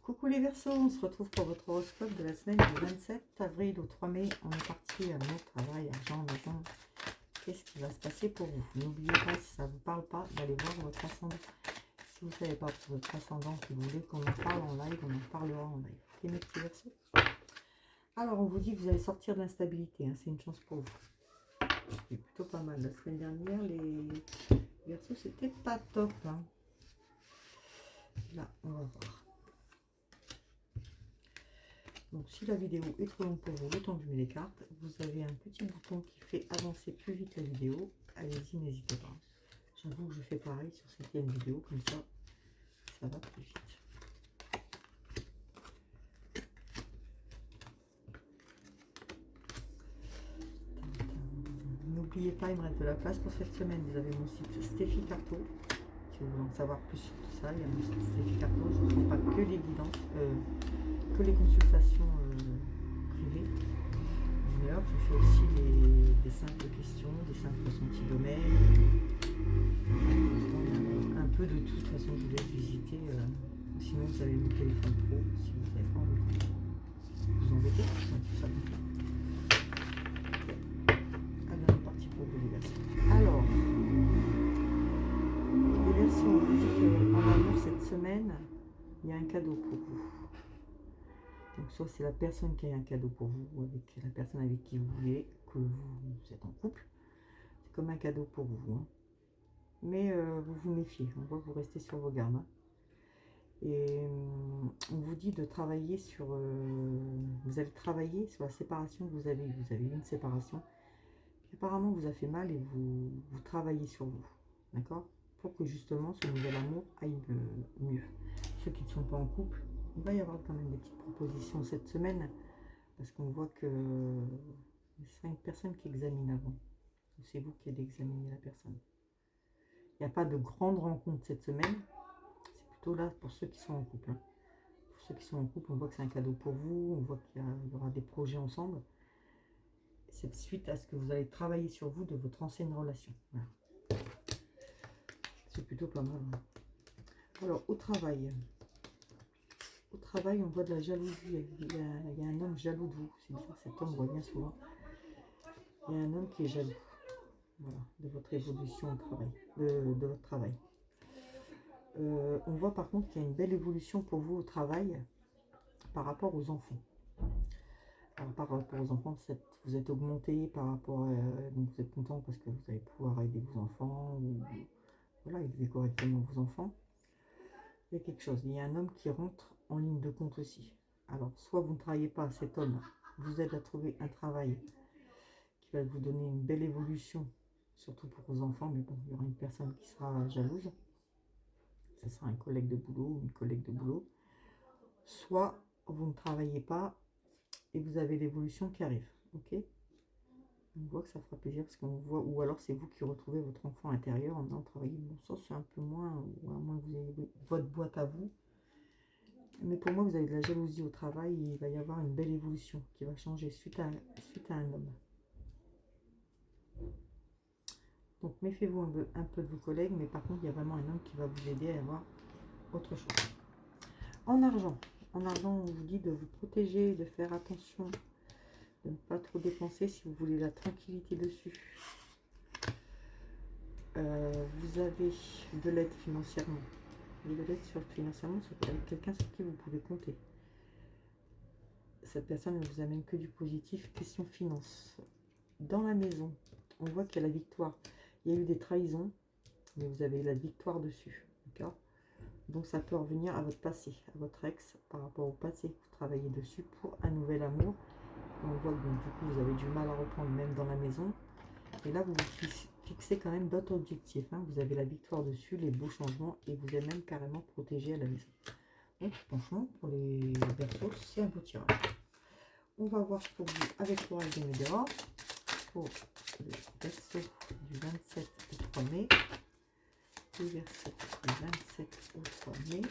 Coucou les Verseaux, on se retrouve pour votre horoscope de la semaine du 27 avril au 3 mai. On est parti à notre travail, argent, maison. Qu'est-ce qui va se passer pour vous? N'oubliez pas, si ça ne vous parle pas, d'aller voir votre ascendant. Si vous ne savez pas pour votre ascendant que vous voulez qu'on en parle en live, on en parlera en live. Ok mes petits Verseaux? Alors on vous dit que vous allez sortir de l'instabilité, hein, c'est une chance pour vous. C'est plutôt pas mal. La semaine dernière, les Verseaux, c'était pas top. Hein. Là, on va voir. Donc si la vidéo est trop longue pour vous, le temps que je mets les cartes, vous avez un petit bouton qui fait avancer plus vite la vidéo. Allez-y, n'hésitez pas. J'avoue que je fais pareil sur cette vidéo, comme ça, ça va plus vite. N'oubliez pas, il me reste de la place pour cette semaine. Vous avez mon site Stéphie Carto. Si vous voulez en savoir plus sur tout ça, il y a mon site Stéphie Carto. Je ne prends pas que les guidances, que les consultations privées. D'ailleurs, je fais aussi des simples questions, des simples ressentis domaines. Un peu de tout. De toute façon, je vous laisse visiter. Sinon, vous avez mon téléphone pro si vous n'avez pas envie de vous embêter. Tout ça. Allez, on est parti pour vous les Verseaux. Alors, les Verseaux, on vous dit qu'en amour cette semaine, il y a un cadeau pour vous. Donc soit c'est la personne qui a un cadeau pour vous, ou avec la personne avec qui vous voulez, que vous êtes en couple. C'est comme un cadeau pour vous. Hein. Mais vous vous méfiez, on voit que vous restez sur vos gardes. Hein. Et on vous dit de travailler sur... vous allez travailler sur la séparation que vous avez. Vous avez eu une séparation qui apparemment vous a fait mal et vous travaillez sur vous. D'accord? Pour que justement ce nouvel amour aille mieux. Ceux qui ne sont pas en couple, il va y avoir quand même des petites propositions cette semaine, parce qu'on voit que c'est une personne qui examine avant. C'est vous qui allez examiner la personne. Il n'y a pas de grande rencontre cette semaine. C'est plutôt là pour ceux qui sont en couple. Hein. Pour ceux qui sont en couple, on voit que c'est un cadeau pour vous. On voit qu'il y aura des projets ensemble. C'est suite à ce que vous allez travailler sur vous de votre ancienne relation. Voilà. C'est plutôt pas mal. Hein. Alors, au travail, on voit de la jalousie. Il y a un homme jaloux de vous. C'est bizarre, cet homme revient souvent. Il y a un homme qui est jaloux. Voilà, de votre évolution au travail, de votre travail. On voit par contre qu'il y a une belle évolution pour vous au travail par rapport aux enfants. Alors, par rapport aux enfants, vous êtes augmenté par rapport à... donc vous êtes content parce que vous allez pouvoir aider vos enfants, ou voilà, élever correctement vos enfants. Il y a quelque chose, il y a un homme qui rentre en ligne de compte aussi. Alors, soit vous ne travaillez pas, cet homme vous aide à trouver un travail qui va vous donner une belle évolution, surtout pour vos enfants, mais bon, il y aura une personne qui sera jalouse. Ce sera un collègue de boulot ou une collègue de boulot. Soit vous ne travaillez pas et vous avez l'évolution qui arrive. Ok? On voit que ça fera plaisir parce qu'on voit, ou alors c'est vous qui retrouvez votre enfant intérieur en travaillant. Bon, ça c'est un peu moins, ou à moins que vous ayez votre boîte à vous. Mais pour moi, vous avez de la jalousie au travail et il va y avoir une belle évolution qui va changer suite à un homme. Donc méfiez-vous un peu de vos collègues, mais par contre, il y a vraiment un homme qui va vous aider à avoir autre chose. En argent, on vous dit de vous protéger, de faire attention, de ne pas trop dépenser si vous voulez la tranquillité dessus. Vous avez de l'aide financièrement. De l'aide financièrement avec quelqu'un sur qui vous pouvez compter. Cette personne ne vous amène que du positif. Question finance. Dans la maison, on voit qu'il y a la victoire. Il y a eu des trahisons, mais vous avez la victoire dessus. D'accord ? Donc ça peut revenir à votre passé, à votre ex, par rapport au passé. Vous travaillez dessus pour un nouvel amour. On voit que du coup vous avez du mal à reprendre même dans la maison. Et là vous vous fixez quand même d'autres objectifs. Hein. Vous avez la victoire dessus, les beaux changements, et vous êtes même carrément protégé à la maison. Donc franchement, pour les Verseaux, c'est un beau tirage. On va voir pour vous avec l'oracle des Médéors. Pour les Verseaux du 27 au 3 mai. Les Verseaux du 27 au 3 mai.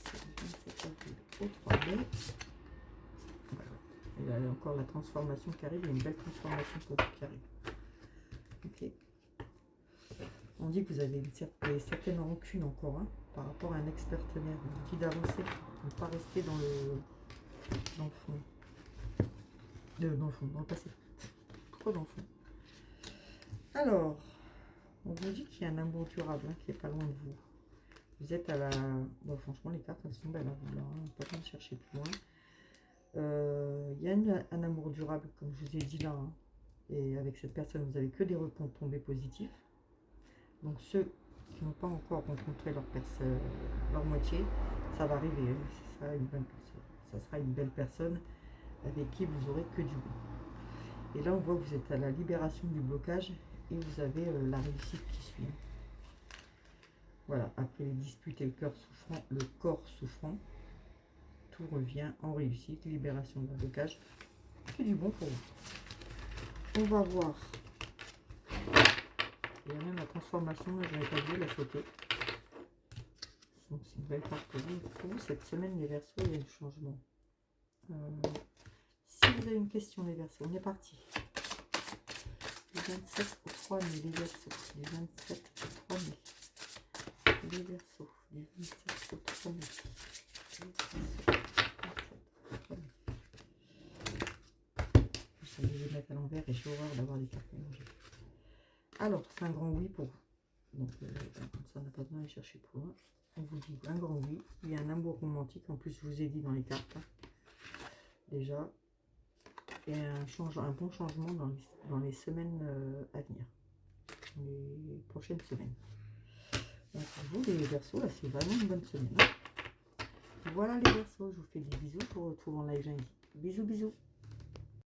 C'est du 27 avril au 3 mai. Voilà. Et là, il y a encore la transformation qui arrive. Il y a une belle transformation pour vous qui arrive. Ok. On dit que vous avez une certaine rancune encore par rapport à un ex-partenaire. On dit d'avancer, de ne pas rester dans le fond. Dans le fond, dans le passé. Pourquoi dans le fond? Alors, on vous dit qu'il y a un amour durable qui est pas loin de vous. Vous êtes à la... Bon, franchement, les cartes, elles sont belles. Pas besoin de chercher plus loin. Il y a un amour durable, comme je vous ai dit là. Et avec cette personne, vous n'avez que des retombées positifs. Donc ceux qui n'ont pas encore rencontré leur moitié, ça va arriver. Ça sera une belle personne avec qui vous aurez que du bon. Et là, on voit que vous êtes à la libération du blocage et vous avez la réussite qui suit. Voilà, après les disputes et le corps souffrant, tout revient en réussite, libération d'un blocage. Que du bon pour vous. On va voir. Il y a même la transformation, je n'avais pas vu la sauter. Donc c'est une belle carte pour vous. Pour vous, cette semaine, les Verseaux, il y a du changement. Si vous avez une question, les Verseaux, on est parti. Du 27 au 3 mai, les Verseaux. Du 27 au 3 mai. Les Verseaux. Du 27 au 3 mai. Je vais les mettre à l'envers et j'ai horreur d'avoir des cartes mélangées. Alors, c'est un grand oui pour vous. Donc, comme ça, on n'a pas besoin d'aller chercher plus loin. On vous dit un grand oui. Il y a un amour romantique. En plus, je vous ai dit dans les cartes. Déjà. Et un bon changement dans les semaines à venir. Les prochaines semaines. Donc, pour vous, les Verseaux, là, c'est vraiment une bonne semaine. Voilà les Verseaux. Je vous fais des bisous. Je vous retrouve en live lundi. Bisous, bisous.